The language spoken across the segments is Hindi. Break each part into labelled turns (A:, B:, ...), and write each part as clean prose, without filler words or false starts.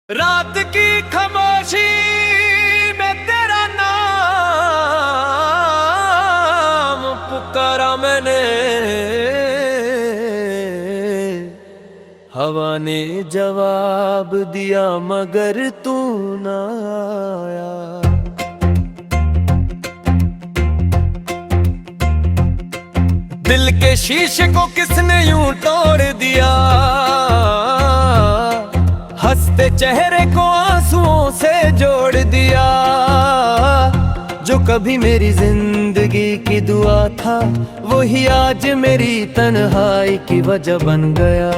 A: रात की खामोशी में तेरा नाम पुकारा मैंने, हवा ने जवाब दिया मगर तू ना आया। दिल के शीशे को किसने यूं तोड़ दिया, हंसते चेहरे को आंसुओं से जोड़ दिया। जो कभी मेरी जिंदगी की दुआ था वही आज मेरी तन्हाई की वजह बन गया।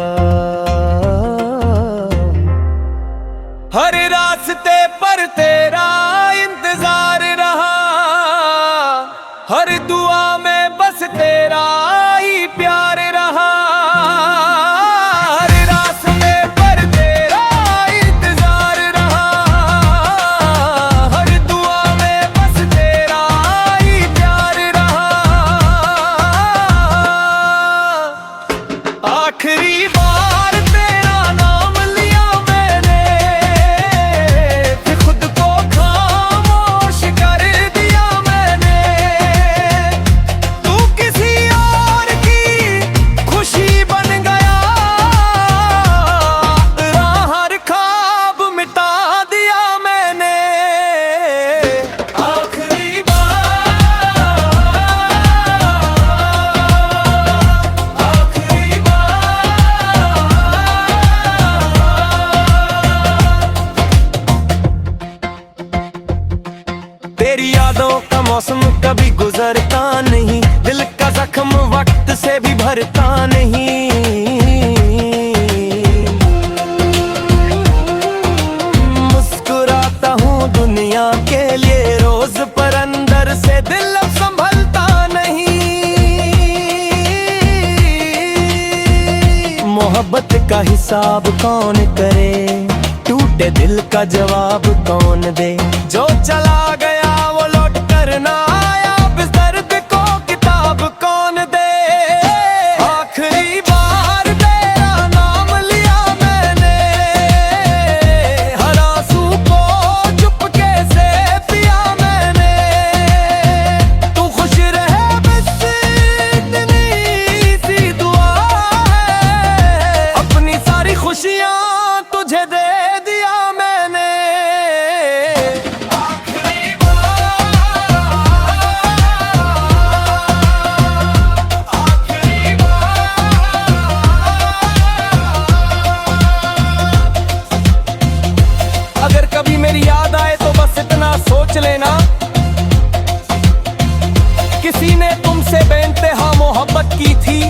A: हर रास्ते पर तेरा इंतजार रहा, हर दुआ में बस तेरा ही प्यार रहा। आखिरी बार तेरा नाम लिया मैंने, फिर खुद को खामोश कर दिया मैंने। तू किसी और की खुशी बन गया, हर ख्वाब मिटा दिया मैंने। आखिरी तेरी यादों का मौसम कभी गुजरता नहीं, दिल का जख्म वक्त से भी भरता नहीं। मुस्कुराता हूँ दुनिया के लिए रोज, पर अंदर से दिल अब संभलता नहीं। मोहब्बत का हिसाब कौन करे, टूटे दिल का जवाब कौन दे। जो चला गया वो लौट कर ना आया, इस दर्द को किताब कौन दे। आखिरी बार तेरा नाम लिया मैंने, हर आंसू को चुपके से पिया मैंने। तू खुश रहे बस इतनी सी दुआ है, अपनी सारी खुशियां तुझे दे दिया मैंने। अगर कभी मेरी याद आए तो बस इतना सोच लेना, किसी ने तुमसे बेइंतहा मोहब्बत की थी।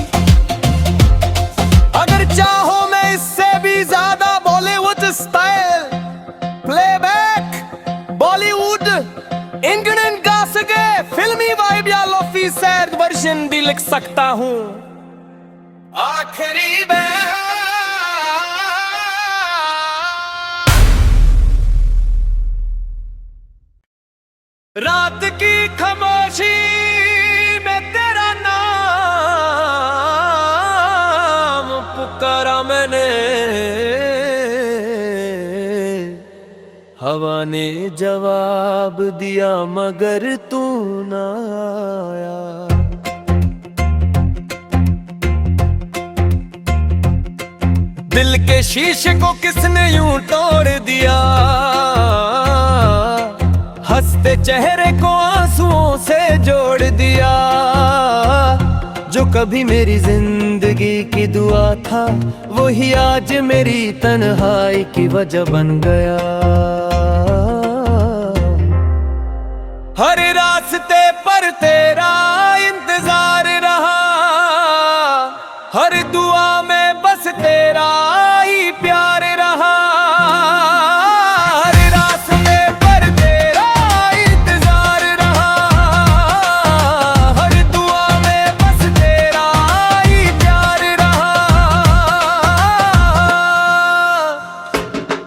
A: अगर चाहो मैं इससे भी ज्यादा Bollywood style playback Bollywood England गा सके फिल्मी वाइब या लोफी सैड वर्जन भी लिख सकता हूँ। आखिरी रात की खामोशी में तेरा नाम पुकारा मैंने, हवा ने जवाब दिया मगर तू ना आया। दिल के शीशे को किसने यूं तोड़ दिया, हंसते चेहरे को आंसुओं से जोड़ दिया। जो कभी मेरी जिंदगी की दुआ था वही आज मेरी तन्हाई की वजह बन गया। हर रास्ते पर तेरा इंतजार रहा, हर दुआ में बस तेरा ही प्यार रहा।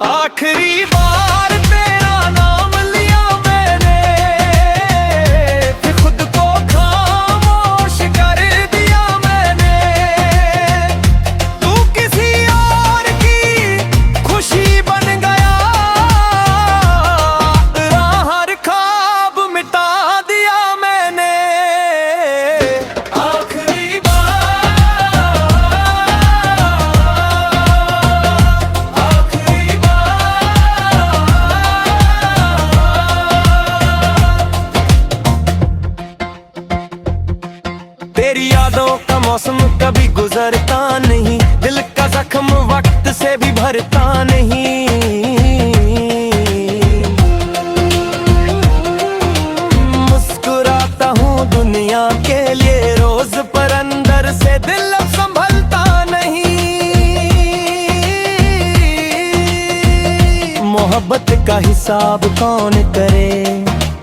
A: आखिरी बार तेरा नाम लिया मैंने, फिर खुद को खामोश कर दिया मैंने। तू किसी और की खुशी बन गया, यादों का मौसम कभी गुजरता नहीं, दिल का जख्म वक्त से भी भरता नहीं। मुस्कुराता हूँ दुनिया के लिए रोज, पर अंदर से दिल अब संभलता नहीं। मोहब्बत का हिसाब कौन करे,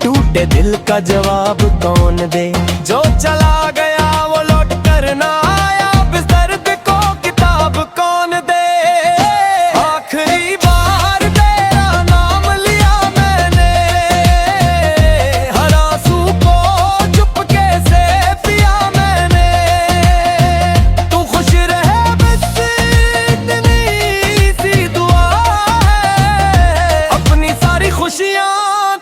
A: टूटे दिल का जवाब कौन दे। जो चला गया वो लौट कर ना आया, इस दर्द को किताब कौन दे। आखिरी बार तेरा नाम लिया मैंने, हर आंसू को चुपके से पिया मैंने। तू खुश रहे बस इतनी सी दुआ है, अपनी सारी खुशियां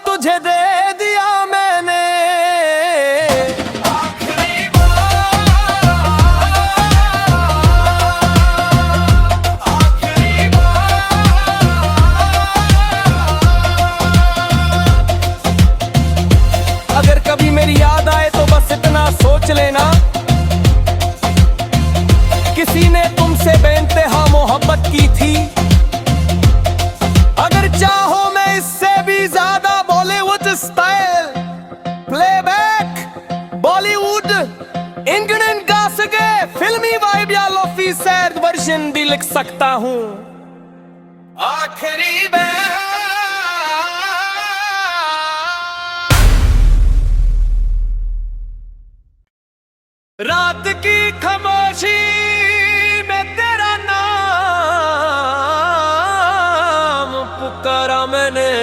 A: तुझे दे दिया मैंने। अगर कभी मेरी याद आए तो बस इतना सोच लेना, किसी ने तुमसे बेइंतहा मोहब्बत की थी। अगर चाहो मैं इससे भी ज्यादा Bollywood style playback Bollywood England गा सके फिल्मी वाइब या लोफी सैड वर्जन भी लिख सकता हूँ। आखिरी बार रात की खामोशी में तेरा नाम पुकारा मैंने,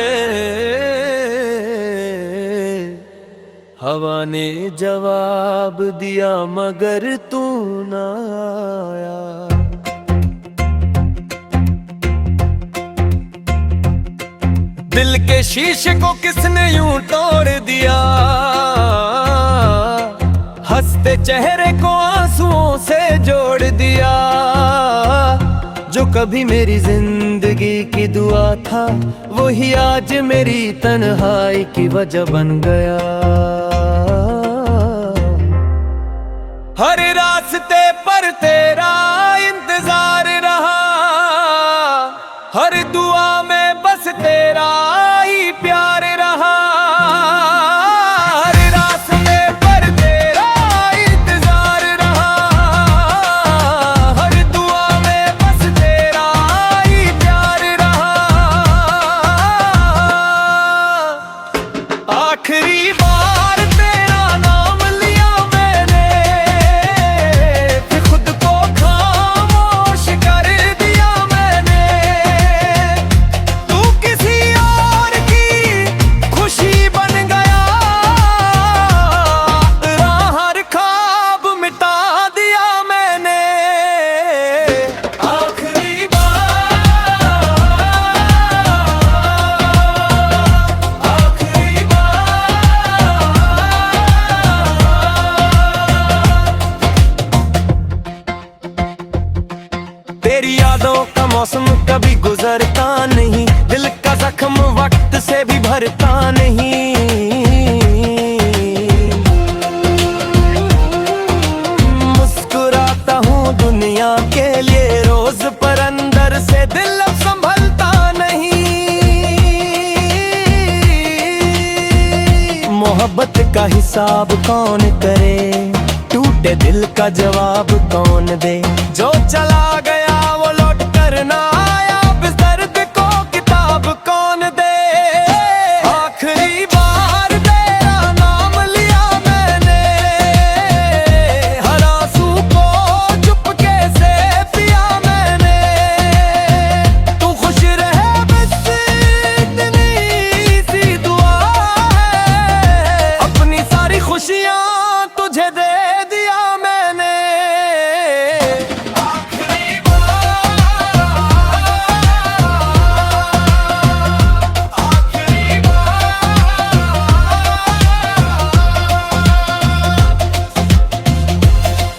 A: हवा ने जवाब दिया मगर तू ना आया। दिल के शीशे को किसने यूं तोड़ दिया, हंसते चेहरे को आंसुओं से जोड़ दिया। जो कभी मेरी जिंदगी की दुआ था, वही आज मेरी तन्हाई की वजह बन गया। हर रास्ते पर तेरा इंतजार रहा, हर दुआ में बस तेरा ही प्यार रहा। हर रास्ते पर तेरा इंतजार रहा, हर दुआ में बस तेरा ही प्यार रहा। आखिरी बार तेरा नाम लिया मैंने, फिर खुद को खामोश कर दिया मैंने। तू किसी और की खुशी बन गया, हर ख्वाब मिटा दिया मैंने। आखिरी बार, आखिरी बार। तेरी यादों का मौसम कभी गुजरता नहीं, दिल का जख्म वक्त से भी भरता नहीं। मुस्कुराता हूँ दुनिया के लिए रोज, पर अंदर से दिल अब संभलता नहीं। मोहब्बत का हिसाब कौन करे, टूटे दिल का जवाब कौन दे। जो चला गया वो लौट कर ना आया, इस दर्द को किताब कौन दे। आखिरी बार तेरा नाम लिया मैंने, हर आंसू को चुपके से पिया मैंने। तू खुश रहे बस इतनी सी दुआ है, अपनी सारी खुशियां तुझे दे दिया मैंने। आखिरी बार, आखिरी बार।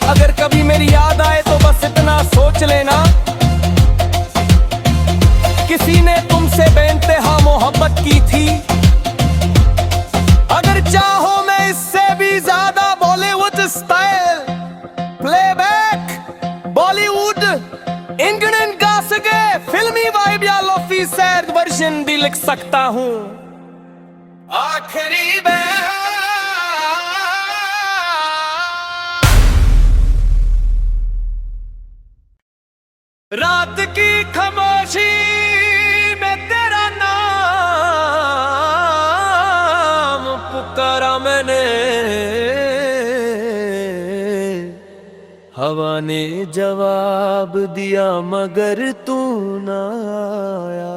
A: अगर कभी मेरी याद आए तो बस इतना सोच लेना, किसी ने तुमसे बेइंतहा मोहब्बत की थी। अगर चाहो मैं इससे भी ज्यादा बॉलीवुड स्टाइल ऑफिसर वर्जन भी लिख सकता हूँ। आखिरी बार रात की खामोशी में तेरा नाम पुकारा मैंने, हवा ने जवाब दिया मगर तू ना आया।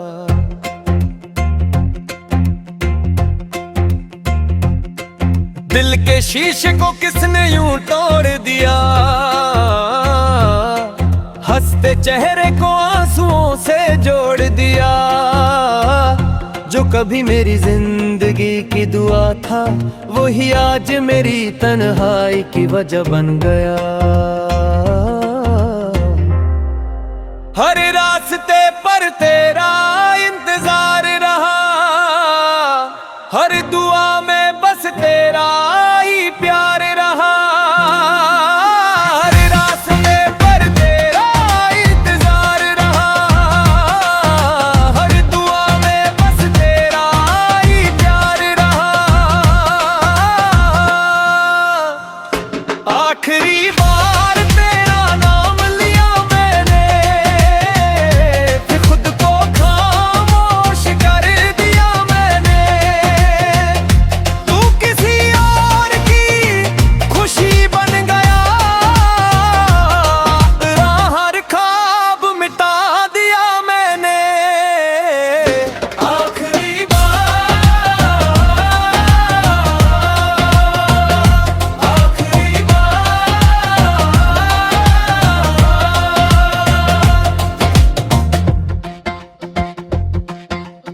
A: दिल के शीशे को किसने यूं तोड़ दिया, हंसते चेहरे को आंसुओं से जोड़ दिया। जो कभी मेरी जिंदगी की दुआ था वही आज मेरी तन्हाई की वजह बन गया। हर रास्ते पर तेरा इंतजार रहा, हर दुआ में बस तेरा ही प्यार रहा। आखिरी बार तेरा नाम लिया मैंने, फिर खुद को खामोश कर दिया मैंने। तू किसी और की खुशी बन गया, हर ख्वाब मिटा दिया मैंने। आखिरी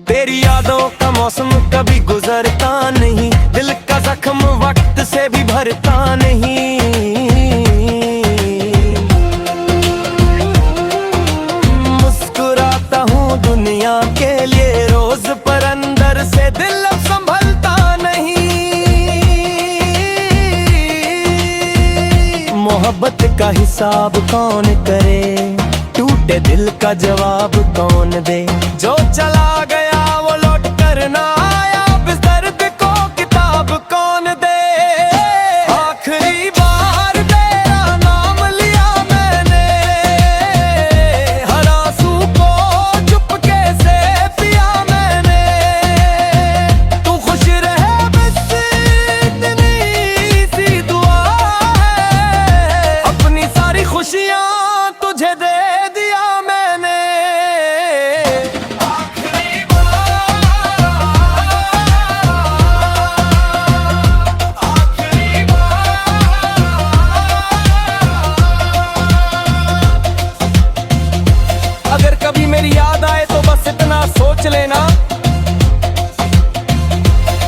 A: तेरी यादों का मौसम कभी गुजरता नहीं, दिल का जख्म वक्त से भी भरता नहीं। मुस्कुराता हूँ दुनिया के लिए रोज, पर अंदर से दिल अब संभलता नहीं। मोहब्बत का हिसाब कौन करे, टूटे दिल का जवाब कौन दे। जो चला गया वो लौट कर ना आया, इस दर्द को किताब कौन दे। आखिरी बार तेरा नाम लिया मैंने, हर आंसू को चुपके से पिया मैंने। तू खुश रहे बस इतनी सी दुआ है, अपनी सारी खुशियाँ तुझे दे दिया मैंने। अगर कभी मेरी याद आए तो बस इतना सोच लेना,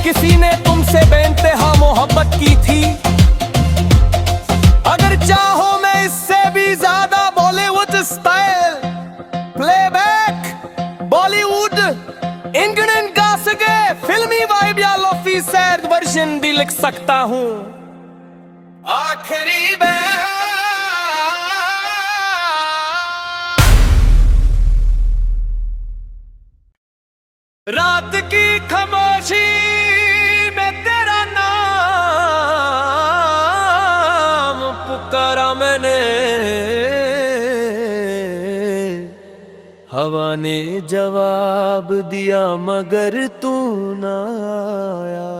A: किसी ने तुमसे बेइंतहा मोहब्बत की थी। अगर चाहो मैं इससे भी ज्यादा Bollywood style playback Bollywood England गा सके फिल्मी वाइब या ऑफिसर वर्जन भी लिख सकता हूँ। आखिरी बार रात की खामोशी में तेरा नाम पुकारा मैंने, हवा ने जवाब दिया मगर तू ना आया।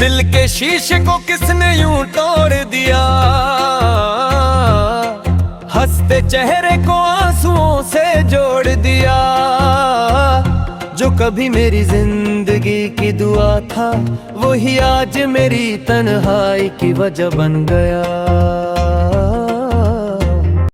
A: दिल के शीशे को किसने यूं तोड़ दिया, हंसते चेहरे को आंसुओं से जोड़ दिया। जो कभी मेरी जिंदगी की दुआ था वही आज मेरी तन्हाई की वजह बन गया।